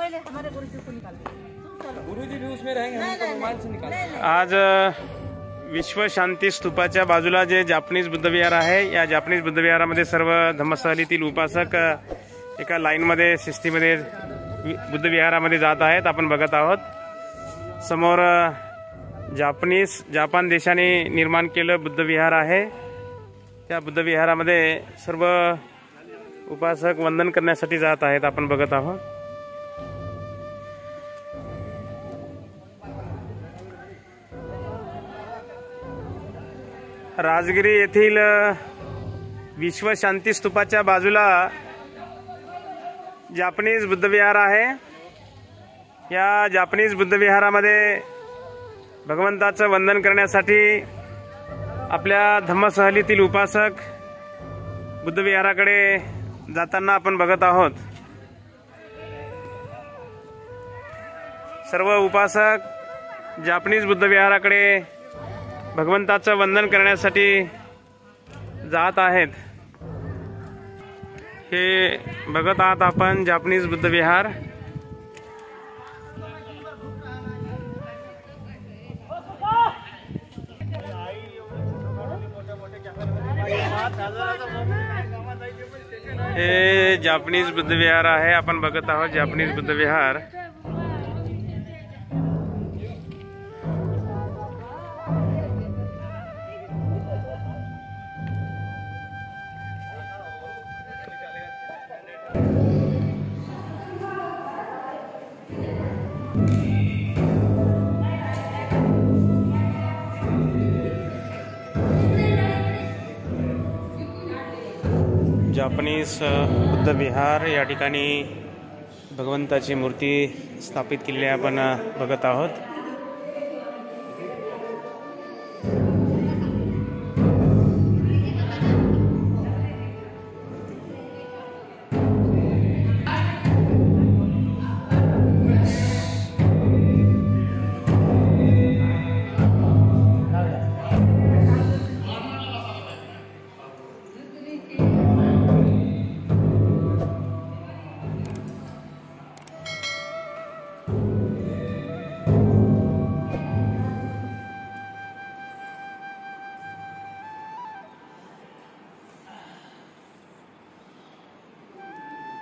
पहले हमारे गुरुजी को निकाल दो। गुरुजी भी उसमें रहेंगे, हमको मोबाइल से निकाल। आज विश्व शांती स्तूपाच्या बाजूला जे जापनीज बुद्धविहार आहे, या जापनीज बुद्धविहारामध्ये सर्व धम्मस्थलीतील उपासक एका लाईनमध्ये शिस्तीमध्ये बुद्धविहारामध्ये जात आहेत। आपण बघत आहोत समोर जापान देशाने निर्माण केलं बुद्धविहार आहे। त्या बुद्धविहारामध्ये सर्व उपासक वंदन करण्यासाठी जात आहेत। आपण बघत आहोत राजगिरी येथील विश्व शांती स्तूपाच्या बाजूला जापनीज बुद्धविहार आहे। या जापनीज बुद्धविहारामध्ये भगवंताचं वंदन करण्यासाठी आपल्या धम्मसहलीतील उपासक बुद्धविहाराकडे जाताना आपण बघत आहोत। सर्व उपासक जापनीज बुद्धविहाराकडे भगवंताचं वंदन करण्यासाठी जात आहेत। हे बघत आहात आपण जापनीज बुद्धविहार। हे जापनीज बुद्धविहार आहे। आपण बघत आहोत जापनीज बुद्धविहार। जापनीज बुद्धविहार या ठिकाणी भगवंताची मूर्ती स्थापित केलेली आपण बघत आहोत।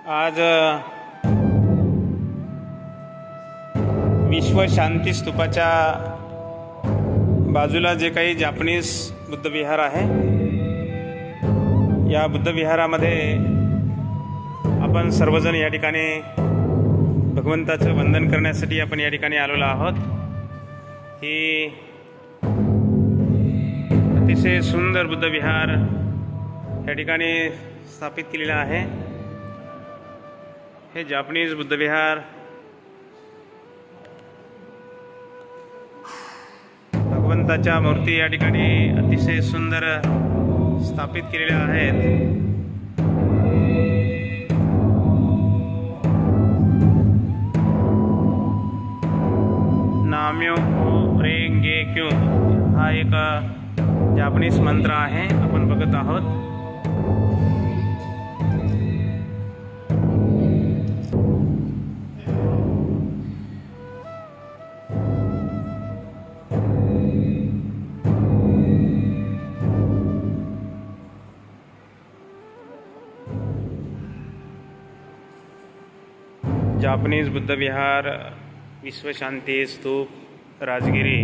आज विश्व शांती स्तूपाच्या बाजूला जे काही जापनीज बुद्धविहार आहे, या बुद्धविहारामध्ये आपण सर्वजण या ठिकाणी भगवंताचं वंदन करण्यासाठी आपण या ठिकाणी आलेलो आहोत। ही अतिशय सुंदर बुद्धविहार या ठिकाणी स्थापित केलेलं आहे। हे जापनीज बुद्धविहार भगवंताच्या मूर्ती या ठिकाणी अतिशय सुंदर स्थापित केलेल्या आहेत। नाम्यो रेंगे क्यों हा एक जापनीज मंत्र आहे, आपण बघत आहोत। जापनीज बुद्धविहार विश्व शांती स्तूप राजगिरी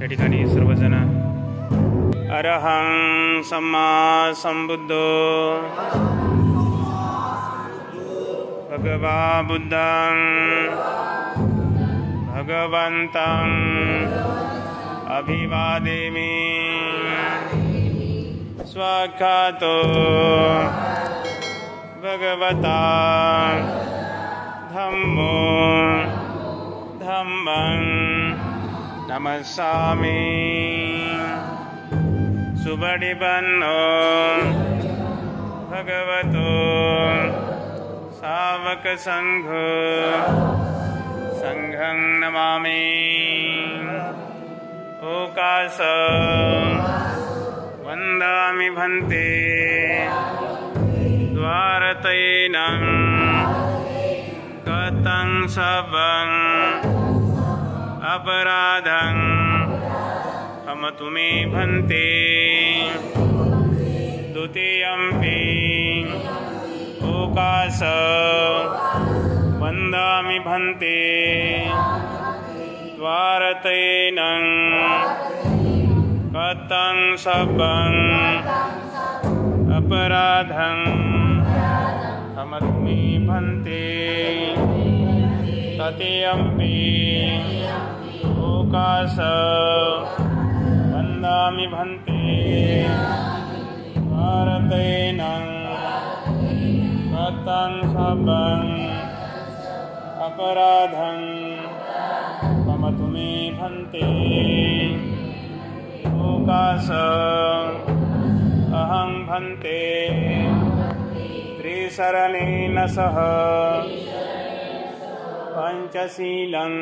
या ठिकाणी सर्वजण अरहं सम्मा संबुद्धो भगवा बुद्धं भगवन्तं अभिवादेमि स्वाख्यातो भगवता धम्मो धम्मं नमस्सामि सुबडिपन्नो भगवतो सावक संघो संघं नमामि। ओकास वन्दामि भन्ते द्वारतैनं कतं सर्वं अपराधं क्षमतु मे भन्ते। द्वितीयम्पि ओकाश वन्दामि भन्ते। द्वारतेनं कतं सर्वं अपराधं क्षमतु मे भन्ते। तृतीयम्पि ओकाश वन्दामि भन्ते। द्वारतेनं कतं सर्वं अपराधं क्षमतु मे भन्ते। ओकाश अहं भन्ते। त्रिशरणेन सह पंचशीलं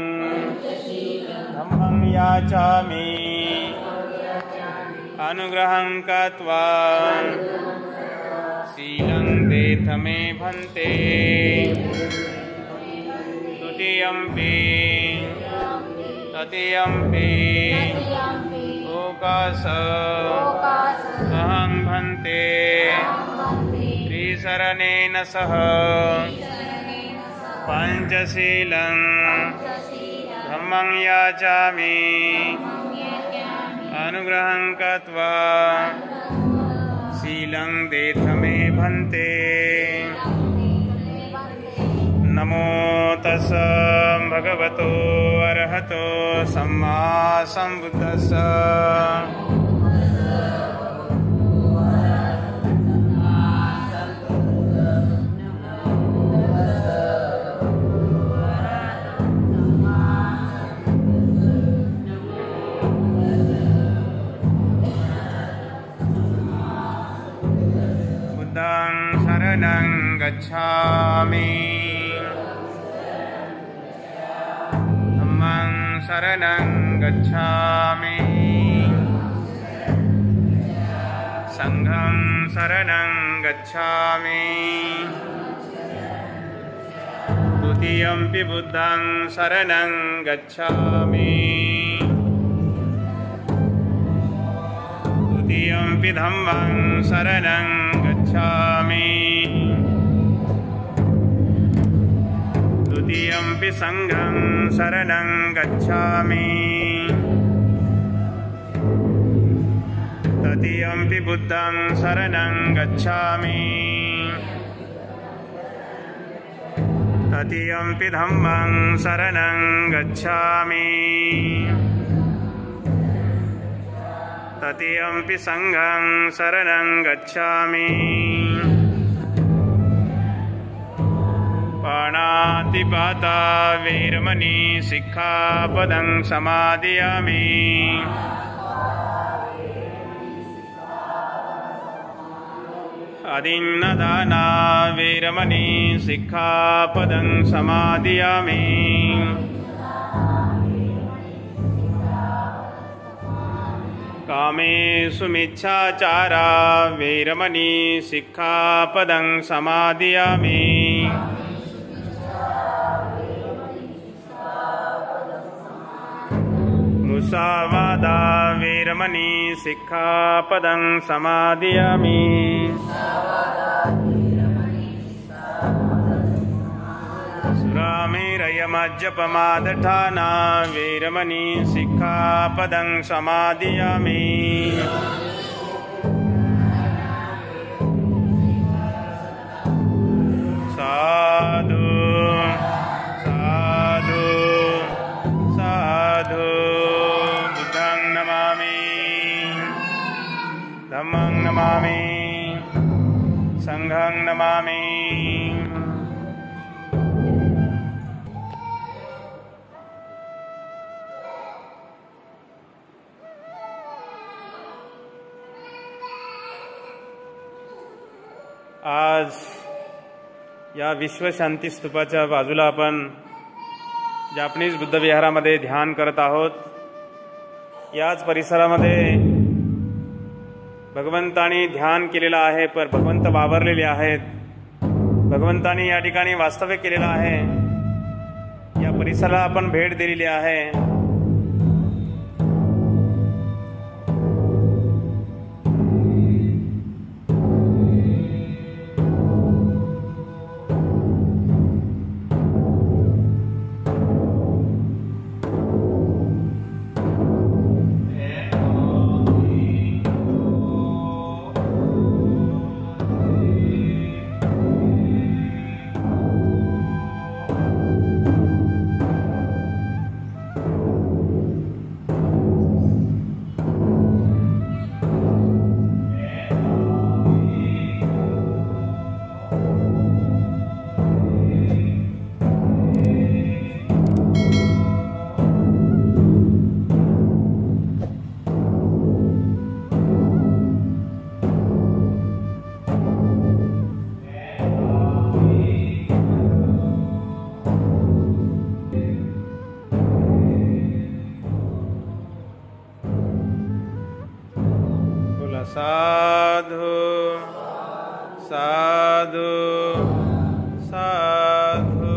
धम्मं याचामि। अनुग्रहं कृत्वा शीलं देथ मे भन्ते। तृतीयम्पि ओकाश अहं भन्ते। त्रिशरणेन सह पंचशीलं धम्मं याचामि। अनुग्रहं कृत्वा शीलं देथ मे भन्ते। नमो तस्स भगवतो अरहतो सम्मा सम्बुद्धस्स। बुद्धं शरणं गच्छामि। धम्मं शरणं गच्छामि। संघं शरणं गच्छामि। द्वितीयम्पि बुद्धं शरणं गच्छामि। तृतीयम्पि धम्मं शरणं गच्छामि। तृतीयम्पि संघं शरणं गच्छामि। तृतीयम्पि बुद्धं शरणं गच्छामि। तृतीयम्पि धम्मं शरणं गच्छामि। तृतीयम्पि संघं शरणं गच्छामि। पाणातिपाता वेरमणि सिक्खापदं समादयामि। अदिन्नदाना वेरमणि सिक्खापदं समादयामि। कामेषु मिच्छाचारा वेरमणि सिक्खापदं समादयामि। मुसावादा वेरमणि सिक्खापदं समादयामि। सुरामेरयमज्जपमादठाना वेरमणि सिक्खापदं समादयामि। साधु साधु साधु। बुद्धं नमामि। धम्मं नमामि। संघं नमामि। आज या विश्व शांती स्तूपाच्या बाजूला आपण जापनीज बुद्ध विहारामध्ये ध्यान करत आहोत। याच परिसरामध्ये भगवंतांनी ध्यान केलेलं आहे, पण भगवंत वावरलेले आहेत। भगवंतांनी या ठिकाणी वास्तव्य केलेलं आहे। परिसराला आपण भेट दिलेली आहे. साधु साधु साधु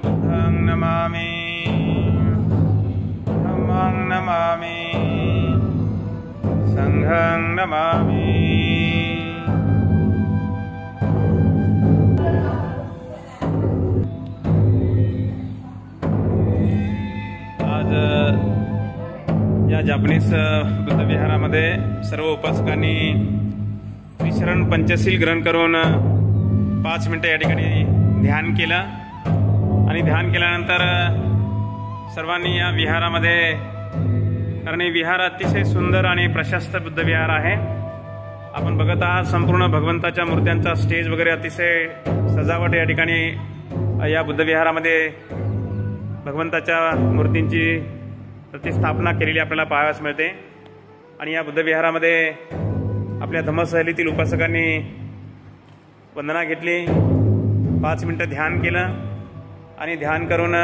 बुद्धं नमामि धम्मं नमामि संघं नमामि. आज या जापनीज बुद्धविहारामध्ये सर्व उपासकांनी त्रिशरण पंचशील ग्रहण करून 5 मिनिटं या ठिकाणी ध्यान केलं आणि ध्यान केल्यानंतर सर्वांनी या विहारामध्ये, कारण हे विहार अतिशय सुंदर आणि प्रशस्त बुद्धविहार आहे. आपण बघत आहात संपूर्ण भगवंताच्या मूर्त्यांचा स्टेज वगैरे अतिशय सजावट या ठिकाणी या बुद्धविहारामध्ये भगवंताच्या मूर्तींची प्रतिस्थापना केलेली आपल्याला पाहावयास मिळते. आणि या बुद्धविहारामध्ये आपल्या धम्मसहलीतील उपासकांनी वंदना घेतली, 5 मिनिटं ध्यान केलं आणि ध्यान करून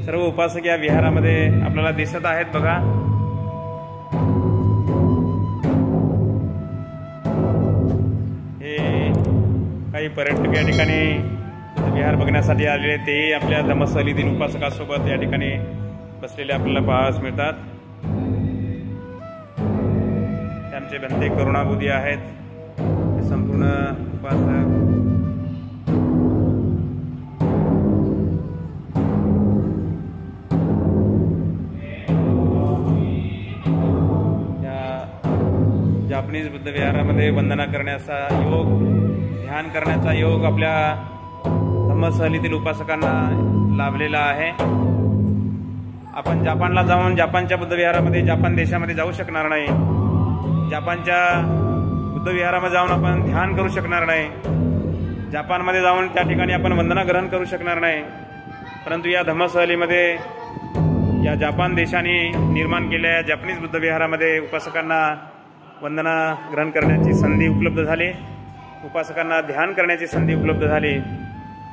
सर्व उपासक या विहारामध्ये आपल्याला दिसत आहेत. बघा, हे काही पर्यटक या ठिकाणी विहार बघण्यासाठी आलेले, ते आपल्या धम्मसहलीतील उपासकासोबत या ठिकाणी बसलेले आपल्याला पाहावयास मिळतात. त्यांचे बंधे करुणाबुधी आहेत. हे संपूर्ण उपासक या जापनीज बुद्धविहारामध्ये वंदना करण्याचा योग, ध्यान करण्याचा योग आपल्या धम्मसहलीतील उपासकांना लाभलेला आहे. आपण जापानला जाऊन जापानच्या बुद्धविहारामध्ये, जापान देशामध्ये जाऊ शकणार नाही. जापानच्या बुद्धविहारामध्ये जाऊन आपण ध्यान करू शकणार नाही. जापानमध्ये जाऊन त्या ठिकाणी आपण वंदना ग्रहण करू शकणार नाही. परंतु या धम्मसहलीमध्ये या जापान देशाने निर्माण केलेल्या जापनीज बुद्धविहारामध्ये उपासकांना वंदना ग्रहण करण्याची संधी उपलब्ध झाली, उपासकांना ध्यान करण्याची संधी उपलब्ध झाली.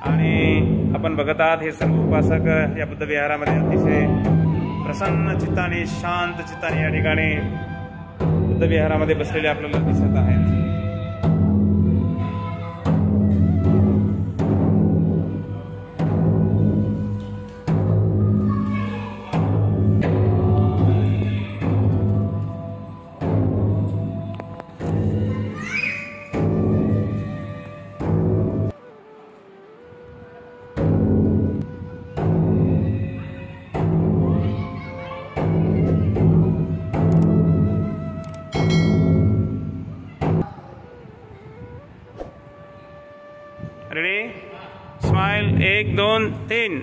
आणि आपण बघत आहात हे सर्व उपासक या बुद्धविहारामध्ये अतिशय प्रसन्न चित्ताने, शांत चित्ताने या ठिकाणी बुद्धविहारामध्ये बसलेले आपल्याला दिसत आहेत. Ready, smile, 1 2 3.